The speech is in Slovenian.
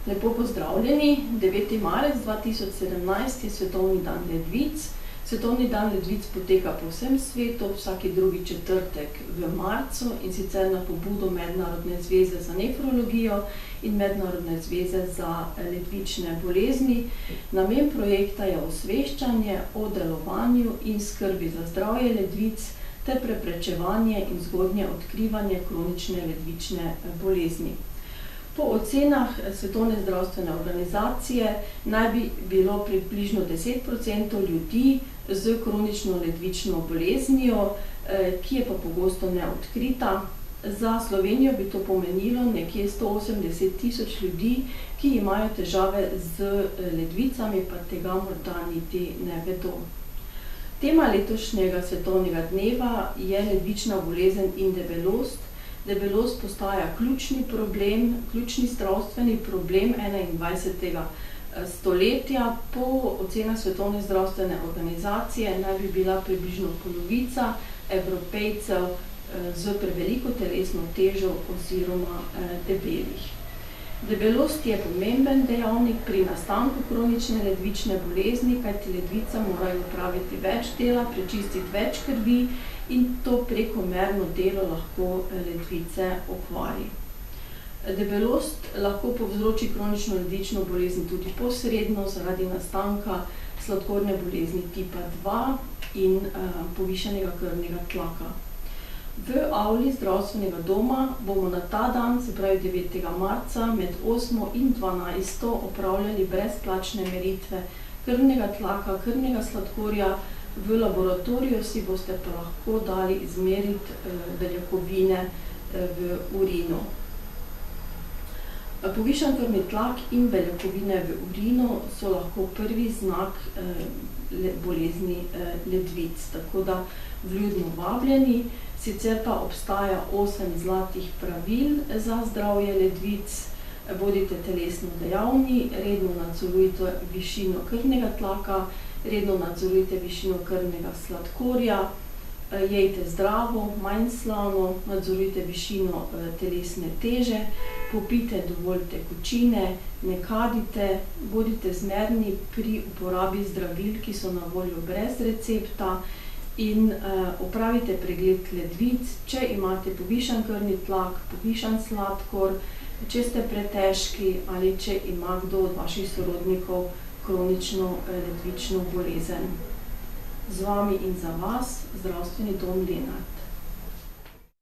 Lepo pozdravljeni, 9. marec 2017 je Svetovni dan ledvic. Svetovni dan ledvic poteka po vsem svetu vsaki drugi četrtek v marcu, in sicer na pobudo Mednarodne zveze za nefrologijo in Mednarodne zveze za ledvične bolezni. Namen projekta je osveščanje o delovanju in skrbi za zdravje ledvic ter preprečevanje in zgodnje odkrivanje kronične ledvične bolezni. Po ocenah Svetovne zdravstvene organizacije naj bi bilo približno 10% ljudi z kronično ledvično boleznijo, ki je pa pogosto neodkrita. Za Slovenijo bi to pomenilo nekje 180.000 ljudi, ki imajo težave z ledvicami, pa tega morda niti ne vedo. Tema letošnjega svetovnega dneva je ledvična bolezen in debelost. Debelost postaja ključni zdravstveni problem 21. stoletja. Po ocenah Svetovne zdravstvene organizacije naj bi bila približno polovica Evropejcev z preveliko telesno težo oziroma debelih. Debelost je pomemben dejavnik pri nastanku kronične ledvične bolezni, kajti ledvica morajo opraviti več dela, prečistiti več krvi, in to prekomerno delo lahko ledvice okvari. Debelost lahko povzroči kronično ledvično bolezen tudi posredno zaradi nastanka sladkorne bolezni tipa 2 in povišanega krvnega tlaka. V avli zdravstvenega doma bomo na ta dan, se pravi 9. marca, med 8. in 12. opravljali brezplačne meritve krvnega tlaka, krvnega sladkorja. V laboratoriju si boste pa lahko dali izmeriti beljakovine v urinu. Povišan krvni tlak in beljakovine v urinu so lahko prvi znak bolezni ledvic, tako da vljudno vabljeni. Sicer pa obstaja 8 zlatih pravil za zdravje ledvic. Bodite telesno dejavni, redno nadzorujte višino krvnega tlaka, redno nadzorujte višino krvnega sladkorja, jejte zdravo, manj slano, nadzorujte višino telesne teže, popijte dovolj tekočine, ne kadite, bodite zmerni pri uporabi zdravil, ki so na voljo brez recepta, in opravite pregled ledvic, če imate povišan krvni tlak, povišan sladkor, če ste pretežki ali če ima kdo od vaših sorodnikov kronično ledvično bolezen. Z vami in za vas Zdravstveni dom Lenart.